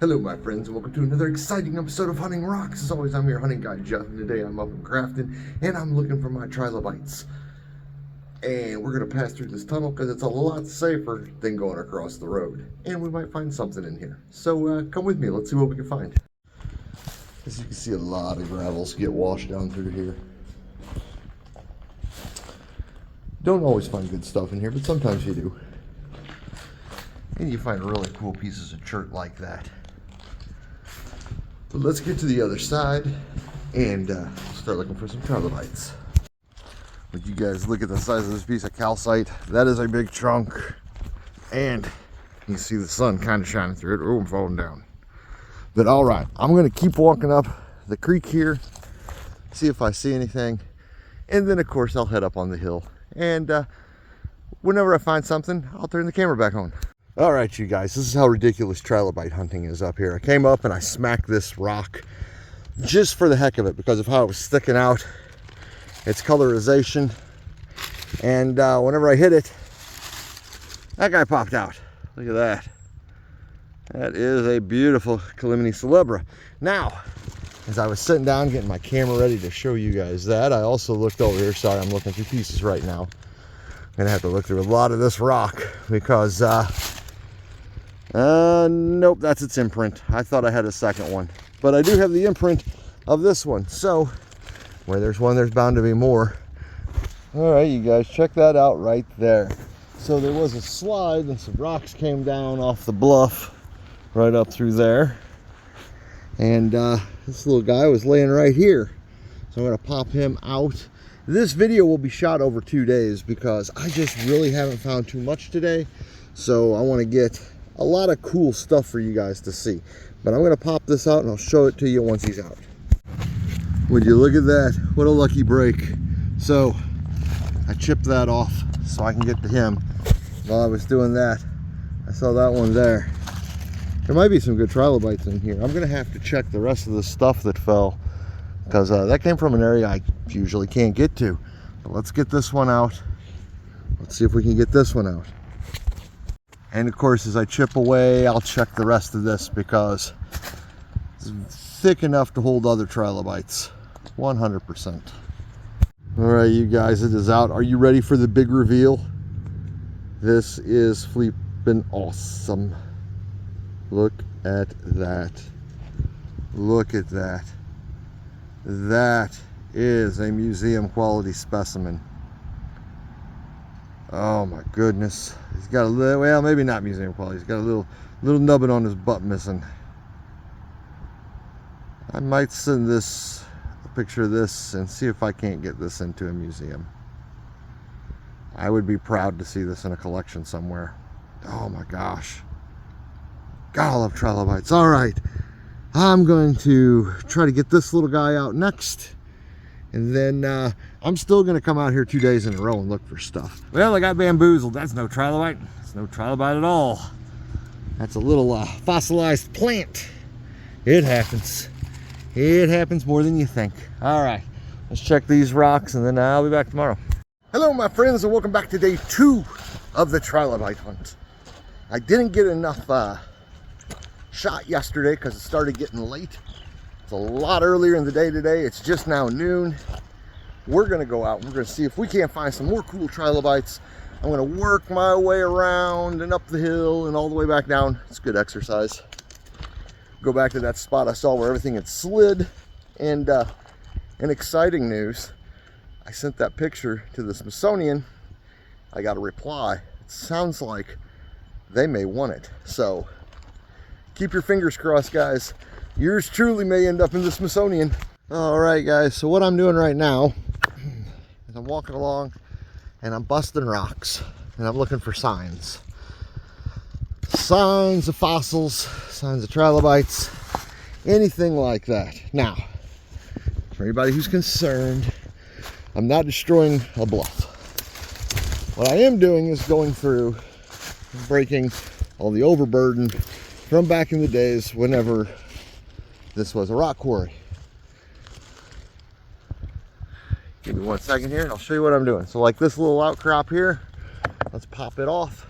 Hello my friends and welcome to another exciting episode of Hunting Rocks. As always, I'm your hunting guide Jeff, and today I'm up in Grafton and I'm looking for my trilobites. And we're going to pass through this tunnel because it's a lot safer than going across the road. And we might find something in here. So come with me, let's see what we can find. As you can see, a lot of gravels get washed down through here. Don't always find good stuff in here, but sometimes you do. And you find really cool pieces of chert like that. But let's get to the other side and start looking for some trilobites. Would you guys look at the size of this piece of calcite? That is a big chunk. And you can see the sun kind of shining through it. Oh, I'm falling down. But all right, I'm going to keep walking up the creek here, see if I see anything. And then, of course, I'll head up on the hill. And whenever I find something, I'll turn the camera back on. All right, you guys, this is how ridiculous trilobite hunting is up here. I came up and I smacked this rock just for the heck of it because of how it was sticking out, its colorization. And whenever I hit it, that guy popped out. Look at that. That is a beautiful Calamity celebra. Now, as I was sitting down getting my camera ready to show you guys that, I also looked over here. Sorry, I'm looking through pieces right now. I'm gonna have to look through a lot of this rock because nope, that's its imprint. I thought I had a second one, but I do have the imprint of this one. So where there's one, there's bound to be more. All right, you guys, check that out right there. So there was a slide and some rocks came down off the bluff right up through there. And this little guy was laying right here. So I'm gonna pop him out. This video will be shot over 2 days because I just really haven't found too much today. So I wanna get a lot of cool stuff for you guys to see. But I'm gonna pop this out and I'll show it to you once he's out. Would you look at that? What a lucky break. So I chipped that off so I can get to him. While I was doing that, I saw that one there. There might be some good trilobites in here. I'm gonna have to check the rest of the stuff that fell because that came from an area I usually can't get to. But let's get this one out. Let's see if we can get this one out. And of course, as I chip away, I'll check the rest of this because it's thick enough to hold other trilobites, 100%. All right, you guys, it is out. Are you ready for the big reveal? This is flippin' awesome. Look at that. Look at that. That is a museum quality specimen. Oh my goodness. He's got a little, well, maybe not museum quality. He's got a little nubbin on his butt missing. I might send this a picture of this and see if I can't get this into a museum. I would be proud to see this in a collection somewhere. Oh my gosh. God, I love trilobites. All right, I'm going to try to get this little guy out next. And then I'm still going to come out here 2 days in a row and look for stuff. Well, I got bamboozled. That's no trilobite. It's no trilobite at all. That's a little fossilized plant. It happens. It happens more than you think. All right, let's check these rocks and then I'll be back tomorrow. Hello, my friends, and welcome back to day 2 of the trilobite hunt. I didn't get enough shot yesterday because it started getting late. It's a lot earlier in the day today. It's just now noon. We're gonna go out and we're gonna see if we can't find some more cool trilobites. I'm gonna work my way around and up the hill and all the way back down. It's good exercise. Go back to that spot I saw where everything had slid. And in exciting news, I sent that picture to the Smithsonian. I got a reply. It sounds like they may want it. So keep your fingers crossed, guys. Yours truly may end up in the Smithsonian. All right, guys, so what I'm doing right now is I'm walking along and I'm busting rocks and I'm looking for signs. Signs of fossils, signs of trilobites, anything like that. Now, for anybody who's concerned, I'm not destroying a bluff. What I am doing is going through and breaking all the overburden from back in the days whenever this was a rock quarry. Give me 1 second here and I'll show you what I'm doing. So like this little outcrop here, let's pop it off.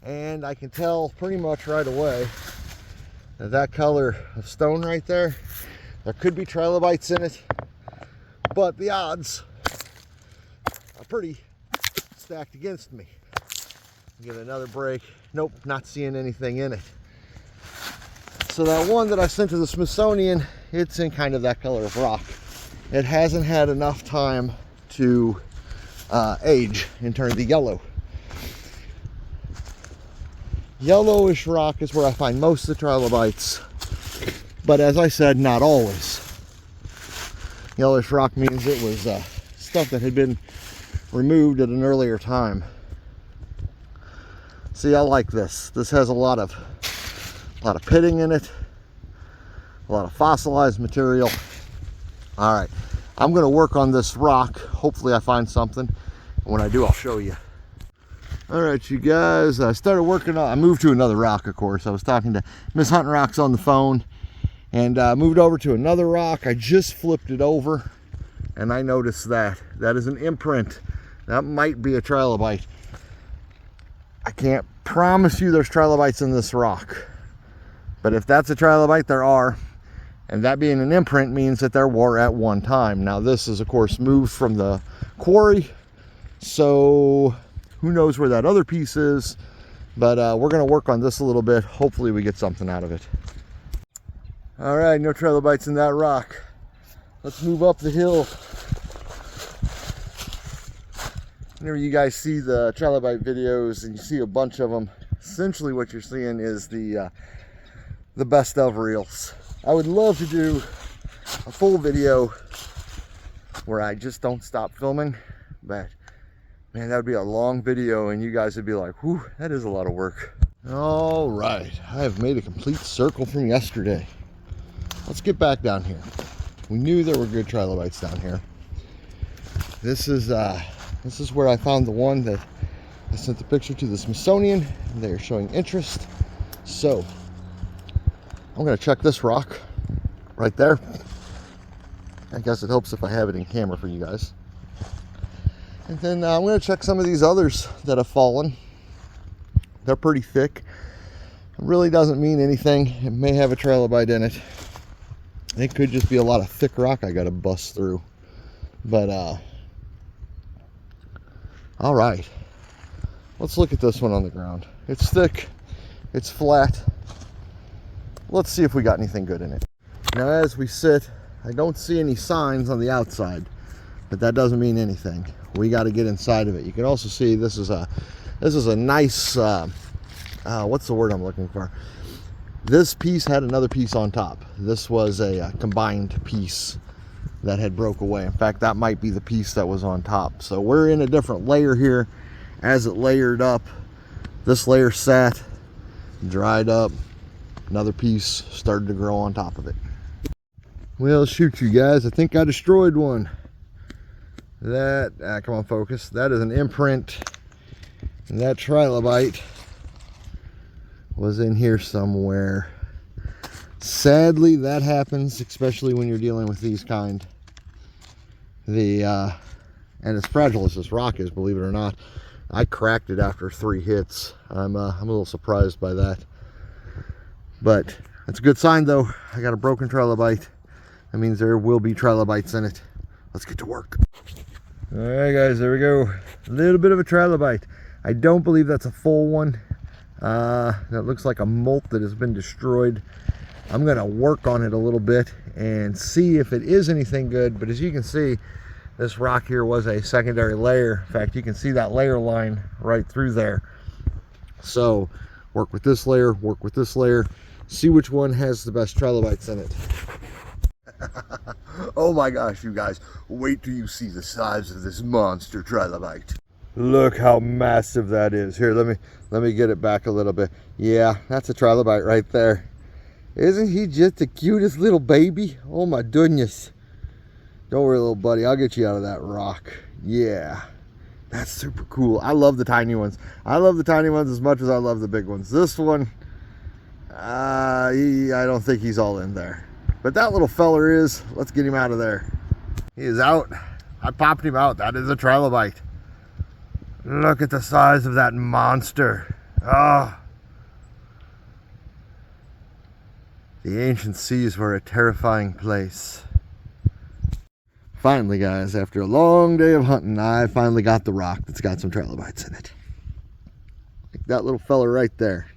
And I can tell pretty much right away Now that color of stone right there, there could be trilobites in it, but the odds are pretty stacked against me. Give it another break. Nope, not seeing anything in it. So that one that I sent to the Smithsonian, it's in kind of that color of rock. It hasn't had enough time to age and turn the yellow. Yellowish rock is where I find most of the trilobites, but as I said, not always. Yellowish rock means it was stuff that had been removed at an earlier time. See, I like this. This has a lot of pitting in it, a lot of fossilized material. All right, I'm going to work on this rock. Hopefully I find something. When I do, I'll show you. All right, you guys, I started working on, I moved to another rock, of course. I was talking to Miss Hunting Rocks on the phone and moved over to another rock. I just flipped it over and I noticed that is an imprint. That might be a trilobite. I can't promise you there's trilobites in this rock, but if that's a trilobite, there are. And that being an imprint means that there were at one time. Now this is, of course, moved from the quarry, so who knows where that other piece is, but we're going to work on this a little bit. Hopefully we get something out of it. All right, no trilobites in that rock. Let's move up the hill. Whenever you guys see the trilobite videos and you see a bunch of them, essentially what you're seeing is the best of reels. I would love to do a full video where I just don't stop filming, but man, that would be a long video and you guys would be like, whew, that is a lot of work. All right, I have made a complete circle from yesterday. Let's get back down here. We knew there were good trilobites down here. This is where I found the one that I sent the picture to the Smithsonian. They are showing interest. So I'm going to check this rock right there. I guess it helps if I have it in camera for you guys. And then I'm going to check some of these others that have fallen. They're pretty thick. It really doesn't mean anything. It may have a trilobite in it. It could just be a lot of thick rock I got to bust through. But all right, let's look at this one on the ground. It's thick, it's flat. Let's see if we got anything good in it. Now as we sit, I don't see any signs on the outside, but that doesn't mean anything. We got to get inside of it. You can also see this is a nice what's the word I'm looking for? This piece had another piece on top. This was a combined piece that had broke away. In fact, that might be the piece that was on top. So we're in a different layer here. As it layered up, this layer sat, dried up, another piece started to grow on top of it. Well, shoot, you guys, I think I destroyed one. That, come on, focus. That is an imprint. And that trilobite was in here somewhere. Sadly, that happens, especially when you're dealing with these kind. And as fragile as this rock is, believe it or not, I cracked it after 3 hits. I'm a little surprised by that. But that's a good sign, though. I got a broken trilobite. That means there will be trilobites in it. Let's get to work. All right, guys, there we go. A little bit of a trilobite. I don't believe that's a full one. That looks like a molt that has been destroyed. I'm going to work on it a little bit and see if it is anything good. But as you can see, this rock here was a secondary layer. In fact, you can see that layer line right through there. So work with this layer, see which one has the best trilobites in it. Oh my gosh, you guys, wait till you see the size of this monster trilobite. Look how massive that is. Here, let me get it back a little bit. Yeah, that's a trilobite right there. Isn't he just the cutest little baby? Oh my goodness. Don't worry, little buddy, I'll get you out of that rock. Yeah, that's super cool. I love the tiny ones. I love the tiny ones as much as I love the big ones. This one, I don't think he's all in there. But that little feller is. Let's get him out of there. He is out. I popped him out. That is a trilobite. Look at the size of that monster. Oh. The ancient seas were a terrifying place. Finally, guys, after a long day of hunting, I finally got the rock that's got some trilobites in it. Like that little fella right there.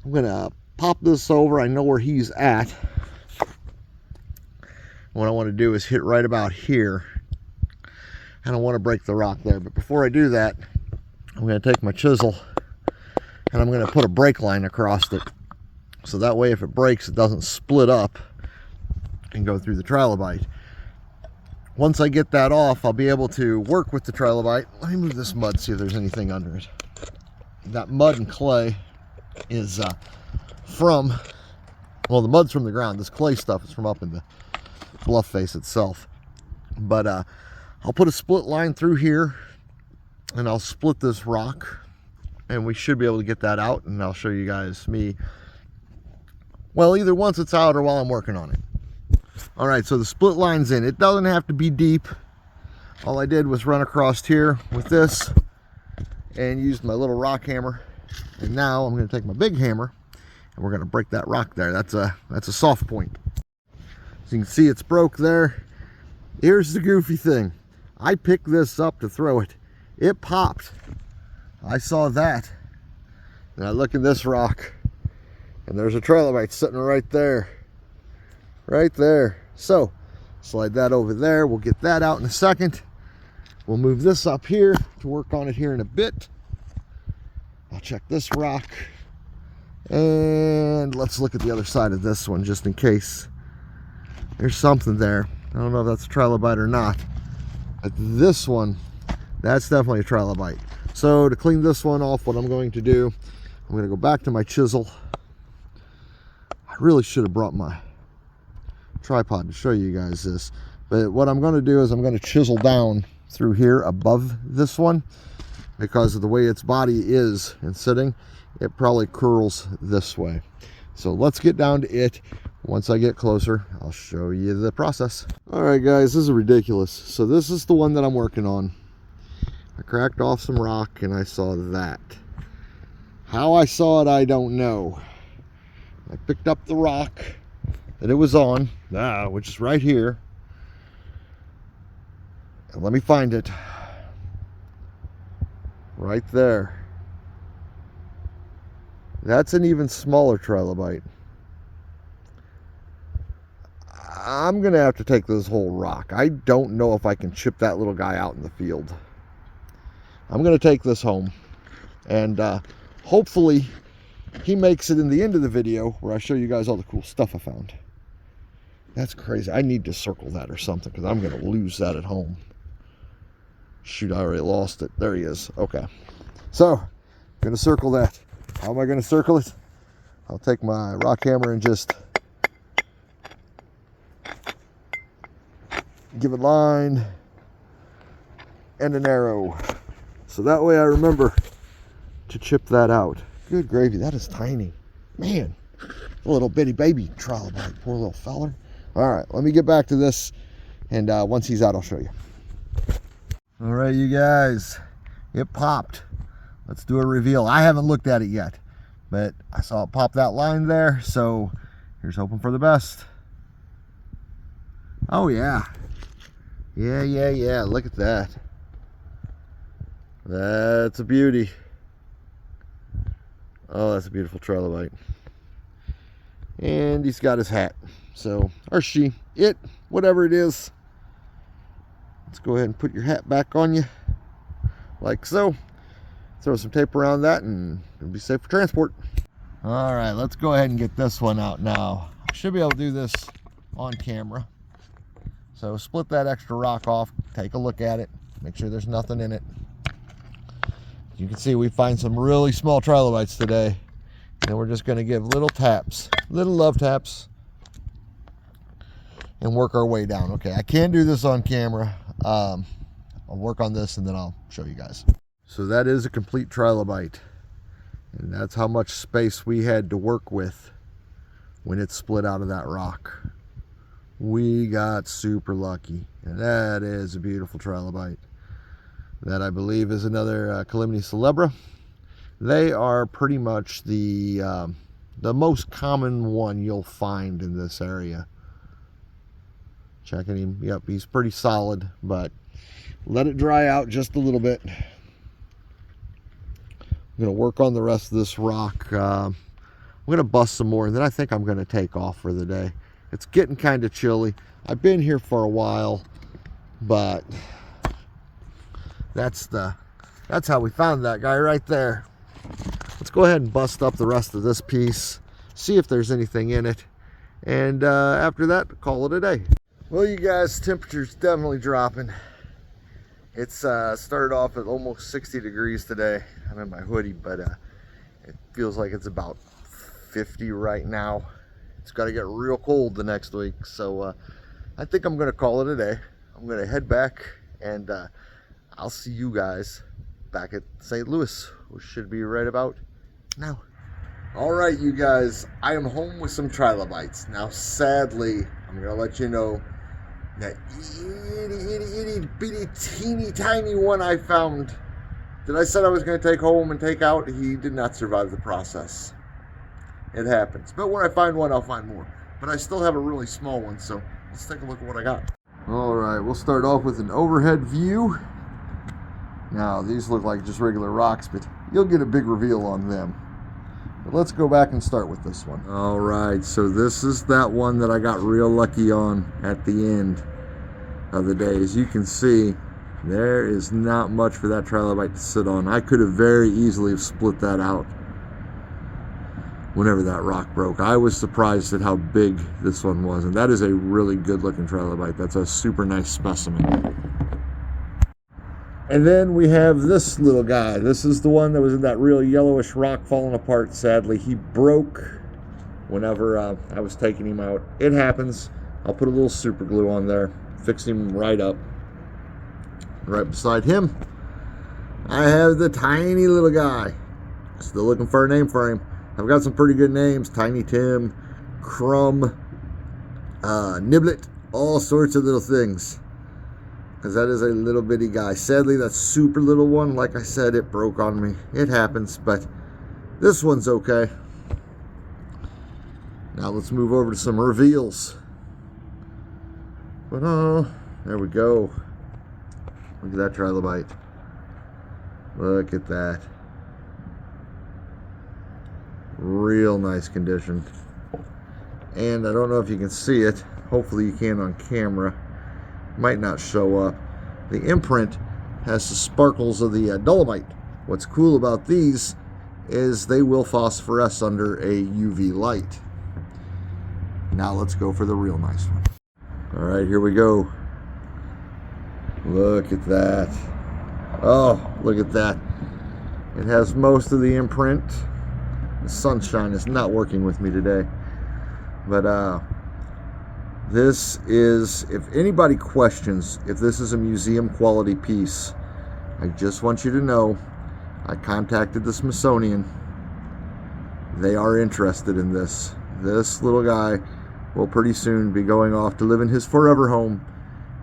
I'm gonna pop this over. I know where he's at. What I want to do is hit right about here. I don't want to break the rock there, but before I do that, I'm going to take my chisel and I'm going to put a brake line across it, so that way if it breaks, it doesn't split up and go through the trilobite. Once I get that off, I'll be able to work with the trilobite. Let me move this mud, see if there's anything under it. That mud and clay is from, well, the mud's from the ground. This clay stuff is from up in the bluff face itself. But I'll put a split line through here and I'll split this rock, and we should be able to get that out, and I'll show you guys well, either once it's out or while I'm working on it. All right, so the split line's in. It doesn't have to be deep. All I did was run across here with this and used my little rock hammer. And now I'm going to take my big hammer and we're going to break that rock there. That's a soft point. So you can see it's broke there. Here's the goofy thing. I picked this up to throw it. It popped. I saw that. And I look at this rock and there's a trilobite sitting right there. Right there. So slide that over there. We'll get that out in a second. We'll move this up here to work on it here in a bit. I'll check this rock. And let's look at the other side of this one just in case. There's something there. I don't know if that's a trilobite or not. But this one, that's definitely a trilobite. So to clean this one off, what I'm going to do, I'm going to go back to my chisel. I really should have brought my tripod to show you guys this. But what I'm going to do is I'm going to chisel down through here above this one, because of the way its body is and sitting, it probably curls this way. So let's get down to it. Once I get closer, I'll show you the process. All right, guys, this is ridiculous. So this is the one that I'm working on. I cracked off some rock and I saw that. How I saw it, I don't know. I picked up the rock that it was on, which is right here. And let me find it. Right there. That's an even smaller trilobite. I'm gonna have to take this whole rock. I don't know if I can chip that little guy out in the field. I'm gonna take this home, and hopefully he makes it in the end of the video where I show you guys all the cool stuff I found. That's crazy. I need to circle that or something, because I'm gonna lose that at home. Shoot, I already lost it. There he is. Okay, so I'm gonna circle that. How am I gonna circle it? I'll take my rock hammer and just give a line and an arrow, so that way I remember to chip that out. Good gravy, that is tiny, man. A little bitty baby trilobite, poor little feller. All right, let me get back to this, and once he's out, I'll show you. All right, you guys, it popped. Let's do a reveal. I haven't looked at it yet, but I saw it pop that line there, so here's hoping for the best. Oh yeah. Yeah, look at that. That's a beauty. Oh, that's a beautiful trilobite. And he's got his hat. So, or she, it, whatever it is. Let's go ahead and put your hat back on you, like so. Throw some tape around that and it'll be safe for transport. All right, let's go ahead and get this one out now. I should be able to do this on camera. So split that extra rock off, take a look at it, make sure there's nothing in it. You can see we find some really small trilobites today, and we're just gonna give little taps, little love taps, and work our way down. Okay, I can't do this on camera. I'll work on this and then I'll show you guys. So that is a complete trilobite, and that's how much space we had to work with when it split out of that rock. We got super lucky, and that is a beautiful trilobite. That I believe is another Calamity celebra. They are pretty much the the most common one you'll find in this area. Checking him. Yep, he's pretty solid, but let it dry out just a little bit. I'm going to work on the rest of this rock. I'm going to bust some more, and then I think I'm going to take off for the day. It's getting kind of chilly. I've been here for a while, but that's how we found that guy right there. Let's go ahead and bust up the rest of this piece, see if there's anything in it, and after that, call it a day. Well, you guys, temperature's definitely dropping. It's started off at almost 60 degrees today. I'm in my hoodie, but it feels like it's about 50 right now. It's got to get real cold the next week, so I think I'm going to call it a day. I'm going to head back, and I'll see you guys back at St. Louis, which should be right about now. All right, you guys, I am home with some trilobites. Now, sadly, I'm going to let you know that itty bitty teeny tiny one I found that I said I was going to take home and take out, he did not survive the process. It happens. But when I find one, I'll find more. But I still have a really small one, so let's take a look at what I got. All right, we'll start off with an overhead view. Now, these look like just regular rocks, but you'll get a big reveal on them. But let's go back and start with this one. All right, so this is that one that I got real lucky on at the end of the day. As you can see, there is not much for that trilobite to sit on. I could have very easily have split that out whenever that rock broke. I was surprised at how big this one was, and that is a really good looking trilobite. That's a super nice specimen. And then we have this little guy. This is the one that was in that real yellowish rock falling apart. Sadly, he broke whenever I was taking him out. It happens. I'll put a little super glue on there, fix him right up. Right beside him, I have the tiny little guy. Still looking for a name for him. I've got some pretty good names. Tiny Tim, Crumb, Niblet, all sorts of little things. Because that is a little bitty guy. Sadly, that super little one, like I said, it broke on me. It happens, but this one's okay. Now let's move over to some reveals. But there we go. Look at that trilobite. Look at that. Real nice condition. And I don't know if you can see it. Hopefully you can on camera. Might not show up. The imprint has the sparkles of the dolomite. What's cool about these is they will phosphoresce under a UV light. Now let's go for the real nice one. All right, here we go. Look at that. Oh, look at that. It has most of the imprint. The sunshine is not working with me today. But this is, if anybody questions if this is a museum quality piece, I just want you to know I contacted the Smithsonian. They are interested in this. This little guy will pretty soon be going off to live in his forever home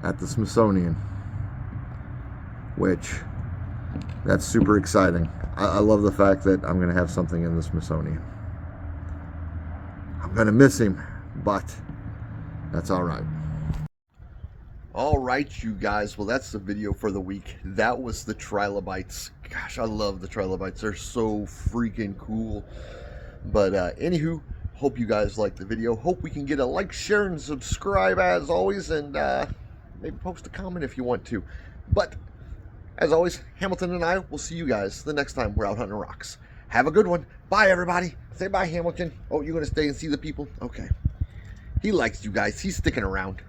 at the Smithsonian, which that's super exciting. I love the fact that I'm going to have something in the Smithsonian. I'm going to miss him, but that's all right. All right, you guys. Well, that's the video for the week. That was the trilobites. Gosh, I love the trilobites. They're so freaking cool. But anywho, hope you guys liked the video. Hope we can get a like, share, and subscribe as always, and maybe post a comment if you want to. But as always, Hamilton and I will see you guys the next time we're out hunting rocks. Have a good one. Bye, everybody. Say bye, Hamilton. Oh, you're going to stay and see the people? Okay. He likes you guys. He's sticking around.